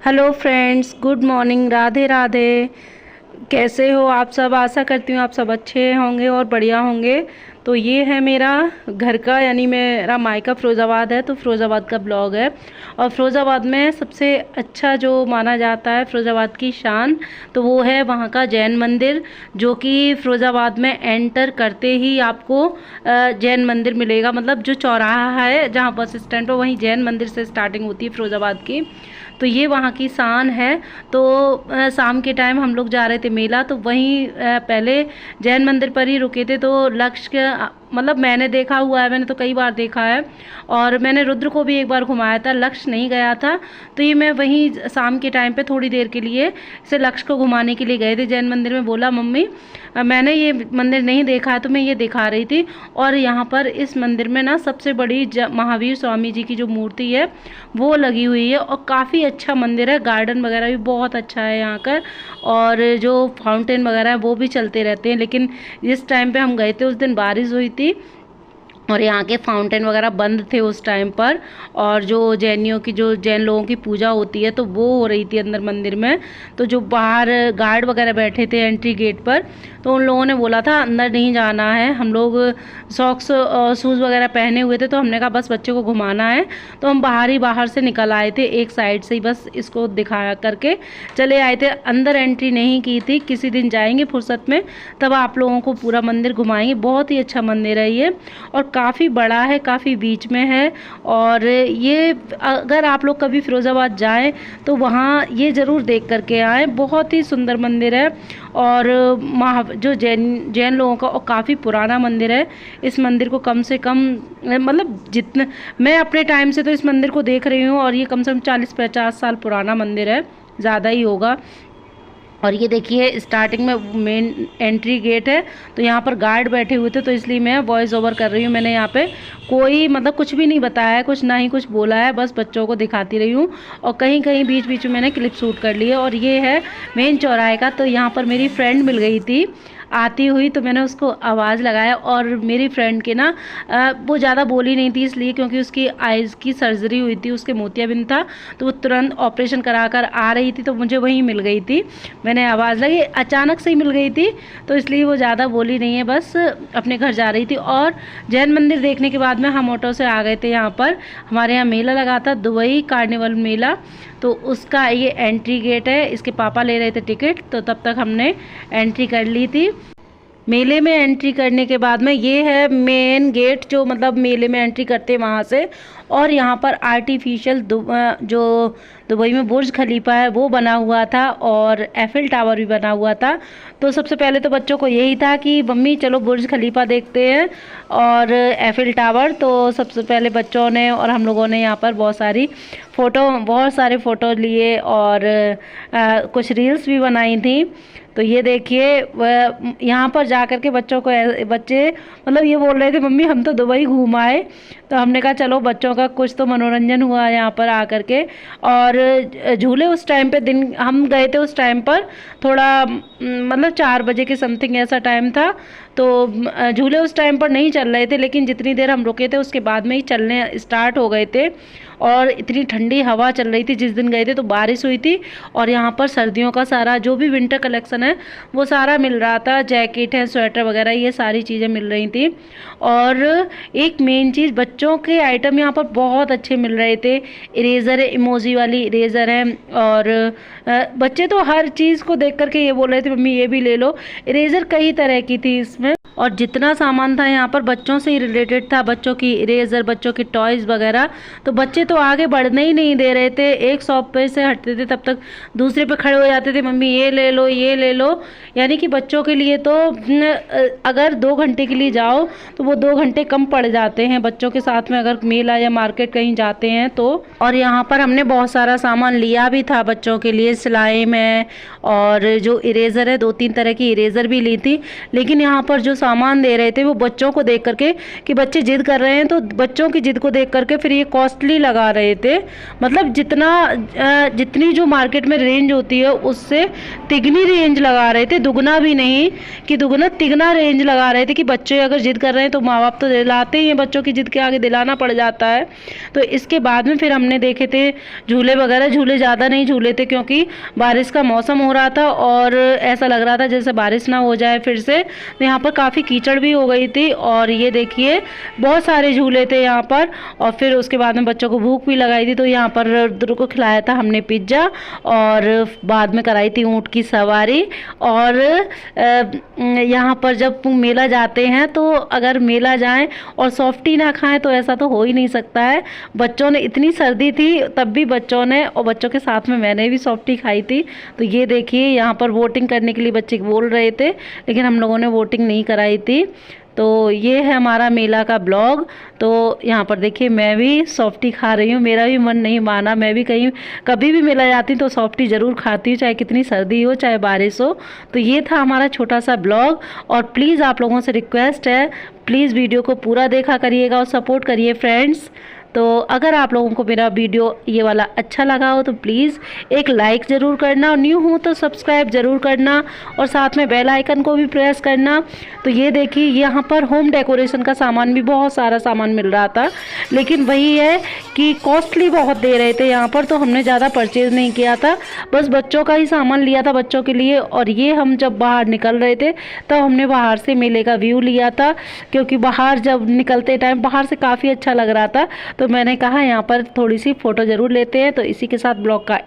Hello friends, good morning, Radhe Radhe. कैसे हो आप सब? आशा करती हूँ आप सब अच्छे होंगे और बढ़िया होंगे। तो ये है मेरा घर का, यानी मेरा मायका फ़िरोज़ाबाद है, तो फ़िरोज़ाबाद का ब्लॉग है। और फ़िरोज़ाबाद में सबसे अच्छा जो माना जाता है, फ़िरोज़ाबाद की शान, तो वो है वहाँ का जैन मंदिर, जो कि फ़िरोज़ाबाद में एंटर करते ही आपको जैन मंदिर मिलेगा। मतलब जो चौराहा है जहाँ बस स्टैंड पर, वहीं जैन मंदिर से स्टार्टिंग होती है फ़िरोज़ाबाद की। तो ये वहाँ की शान है। तो शाम के टाइम हम लोग जा रहे थे मेला, तो वहीं पहले जैन मंदिर पर ही रुके थे। तो लक्ष्य मतलब मैंने देखा हुआ है, मैंने तो कई बार देखा है, और मैंने रुद्र को भी एक बार घुमाया था, लक्ष्य नहीं गया था। तो ये मैं वहीं शाम के टाइम पे थोड़ी देर के लिए इसे लक्ष्य को घुमाने के लिए गए थे जैन मंदिर में। बोला मम्मी मैंने ये मंदिर नहीं देखा है, तो मैं ये दिखा रही थी। और यहाँ पर इस मंदिर में ना सबसे बड़ी महावीर स्वामी जी की जो मूर्ति है वो लगी हुई है, और काफ़ी अच्छा मंदिर है। गार्डन वगैरह भी बहुत अच्छा है यहाँ का, और जो फाउंटेन वगैरह है वो भी चलते रहते हैं। लेकिन जिस टाइम पे हम गए थे उस दिन बारिश हुई थी, और यहाँ के फाउंटेन वगैरह बंद थे उस टाइम पर। और जो जैनियों की, जो जैन लोगों की पूजा होती है, तो वो हो रही थी अंदर मंदिर में। तो जो बाहर गार्ड वगैरह बैठे थे एंट्री गेट पर, तो उन लोगों ने बोला था अंदर नहीं जाना है। हम लोग सॉक्स और शूज़ वगैरह पहने हुए थे, तो हमने कहा बस बच्चे को घुमाना है। तो हम बाहर से निकल आए थे, एक साइड से ही बस इसको दिखाया करके चले आए थे। अंदर एंट्री नहीं की थी। किसी दिन जाएंगे फुर्सत में, तब आप लोगों को पूरा मंदिर घुमाएंगे। बहुत ही अच्छा मंदिर है ये, और काफ़ी बड़ा है, काफ़ी बीच में है। और ये अगर आप लोग कभी फ़िरोज़ाबाद जाएं तो वहाँ ये ज़रूर देख करके आएँ। बहुत ही सुंदर मंदिर है, और जो जैन लोगों का, और काफ़ी पुराना मंदिर है। इस मंदिर को कम से कम, मतलब जितने मैं अपने टाइम से तो इस मंदिर को देख रही हूँ, और ये कम से कम 40-50 साल पुराना मंदिर है, ज़्यादा ही होगा। और ये देखिए स्टार्टिंग में मेन एंट्री गेट है, तो यहाँ पर गार्ड बैठे हुए थे, तो इसलिए मैं वॉइस ओवर कर रही हूँ। मैंने यहाँ पे कोई मतलब कुछ भी नहीं बताया है, कुछ ना ही कुछ बोला है, बस बच्चों को दिखाती रही हूँ। और कहीं कहीं बीच बीच में मैंने क्लिप शूट कर ली है। और ये है मेन चौराहे का। तो यहाँ पर मेरी फ्रेंड मिल गई थी आती हुई, तो मैंने उसको आवाज़ लगाया। और मेरी फ्रेंड के ना वो ज़्यादा बोली नहीं थी, इसलिए क्योंकि उसकी आइज़ की सर्जरी हुई थी, उसके मोतियाबिंद था, तो वो तुरंत ऑपरेशन करा कर आ रही थी, तो मुझे वहीं मिल गई थी। मैंने आवाज़ लगी, अचानक से ही मिल गई थी, तो इसलिए वो ज़्यादा बोली नहीं है, बस अपने घर जा रही थी। और जैन मंदिर देखने के बाद में हम ऑटो से आ गए थे। यहाँ पर हमारे यहाँ मेला लगा था, दुबई कार्निवल मेला, तो उसका ये एंट्री गेट है। इसके पापा ले रहे थे टिकट, तो तब तक हमने एंट्री कर ली थी। मेले में एंट्री करने के बाद में ये है मेन गेट, जो मतलब मेले में एंट्री करते हैं वहाँ से। और यहाँ पर आर्टिफिशियल जो दुबई में बुर्ज खलीफा है वो बना हुआ था, और एफिल टावर भी बना हुआ था। तो सबसे पहले तो बच्चों को यही था कि मम्मी चलो बुर्ज खलीफा देखते हैं और एफिल टावर। तो सबसे पहले बच्चों ने और हम लोगों ने यहाँ पर बहुत सारे फ़ोटो लिए, और कुछ रील्स भी बनाई थी। तो ये देखिए यहाँ पर जा कर के बच्चे मतलब ये बोल रहे थे मम्मी हम तो दुबई घूम आए। तो हमने कहा चलो बच्चों का कुछ तो मनोरंजन हुआ यहाँ पर आकर के। और झूले उस टाइम पे, दिन हम गए थे उस टाइम पर थोड़ा मतलब 4 बजे के समथिंग ऐसा टाइम था। तो झूले उस टाइम पर नहीं चल रहे थे, लेकिन जितनी देर हम रुके थे उसके बाद में ही चलने स्टार्ट हो गए थे। और इतनी ठंडी हवा चल रही थी। जिस दिन गए थे तो बारिश हुई थी, और यहाँ पर सर्दियों का सारा जो भी विंटर कलेक्शन है वो सारा मिल रहा था। जैकेट है, स्वेटर वगैरह, ये सारी चीज़ें मिल रही थी। और एक मेन चीज़, बच्चों के आइटम यहाँ पर बहुत अच्छे मिल रहे थे। इरेज़र है, इमोजी वाली इरेज़र है, और बच्चे तो हर चीज़ को देख करके ये बोल रहे थे मम्मी ये भी ले लो। इरेज़र कई तरह की थी इसमें, और जितना सामान था यहाँ पर बच्चों से ही रिलेटेड था। बच्चों की इरेज़र, बच्चों की टॉयज़ वगैरह। तो बच्चे तो आगे बढ़ने ही नहीं दे रहे थे, एक शॉप पे से हटते थे तब तक दूसरे पे खड़े हो जाते थे, मम्मी ये ले लो ये ले लो। यानी कि बच्चों के लिए तो अगर 2 घंटे के लिए जाओ तो वो 2 घंटे कम पड़ जाते हैं बच्चों के साथ में, अगर मेला या मार्केट कहीं जाते हैं तो। और यहाँ पर हमने बहुत सारा सामान लिया भी था बच्चों के लिए, सिलाई में, और जो इरेज़र है 2-3 तरह की इरेज़र भी ली थी। लेकिन यहाँ पर जो सामान दे रहे थे वो बच्चों को देख करके कि बच्चे जिद कर रहे हैं, तो बच्चों की जिद को देख करके फिर ये कॉस्टली लगा रहे थे। मतलब जितनी जो मार्केट में रेंज होती है उससे तिगनी रेंज लगा रहे थे, दुगना भी नहीं कि दुगना तिगना रेंज लगा रहे थे कि बच्चे अगर जिद कर रहे हैं तो माँ बाप तो दिलाते ही हैं, बच्चों की जिद के आगे दिलाना पड़ जाता है। तो इसके बाद में फिर हमने देखे थे झूले वगैरह। झूले ज़्यादा नहीं झूले थे क्योंकि बारिश का मौसम हो रहा था और ऐसा लग रहा था जैसे बारिश ना हो जाए फिर से। तो यहाँ पर काफ़ी कीचड़ भी हो गई थी और ये देखिए बहुत सारे झूले थे यहाँ पर। और फिर उसके बाद में बच्चों को भूख भी लगाई थी, तो यहाँ पर रुद्र को खिलाया था हमने पिज्ज़ा और बाद में कराई थी ऊँट की सवारी। और यहाँ पर जब मेला जाते हैं तो अगर मेला जाएं और सॉफ्टी ना खाएं तो ऐसा तो हो ही नहीं सकता है। बच्चों ने इतनी सर्दी थी तब भी बच्चों ने, और बच्चों के साथ में मैंने भी सॉफ्टी खाई थी। तो ये देखिए यहाँ पर वोटिंग करने के लिए बच्चे बोल रहे थे लेकिन हम लोगों ने वोटिंग नहीं कराई थी। तो ये है हमारा मेला का ब्लॉग। तो यहाँ पर देखिए मैं भी सॉफ्टी खा रही हूँ, मेरा भी मन नहीं माना। मैं भी कभी भी मेला जाती हूँ तो सॉफ्टी ज़रूर खाती हूँ, चाहे कितनी सर्दी हो चाहे बारिश हो। तो ये था हमारा छोटा सा ब्लॉग और प्लीज़ आप लोगों से रिक्वेस्ट है, प्लीज़ वीडियो को पूरा देखा करिएगा और सपोर्ट करिए फ्रेंड्स। तो अगर आप लोगों को मेरा वीडियो ये वाला अच्छा लगा हो तो प्लीज़ एक लाइक ज़रूर करना और न्यू हो तो सब्सक्राइब ज़रूर करना और साथ में बेल आइकन को भी प्रेस करना। तो ये देखिए यहाँ पर होम डेकोरेशन का सामान भी बहुत सारा सामान मिल रहा था, लेकिन वही है कि कॉस्टली बहुत दे रहे थे यहाँ पर, तो हमने ज़्यादा परचेज़ नहीं किया था, बस बच्चों का ही सामान लिया था बच्चों के लिए। और ये हम जब बाहर निकल रहे थे तब हमने बाहर से मेले का व्यू लिया था, क्योंकि बाहर जब निकलते टाइम बाहर से काफ़ी अच्छा लग रहा था। तो मैंने कहा यहाँ पर थोड़ी सी फ़ोटो ज़रूर लेते हैं। तो इसी के साथ ब्लॉग का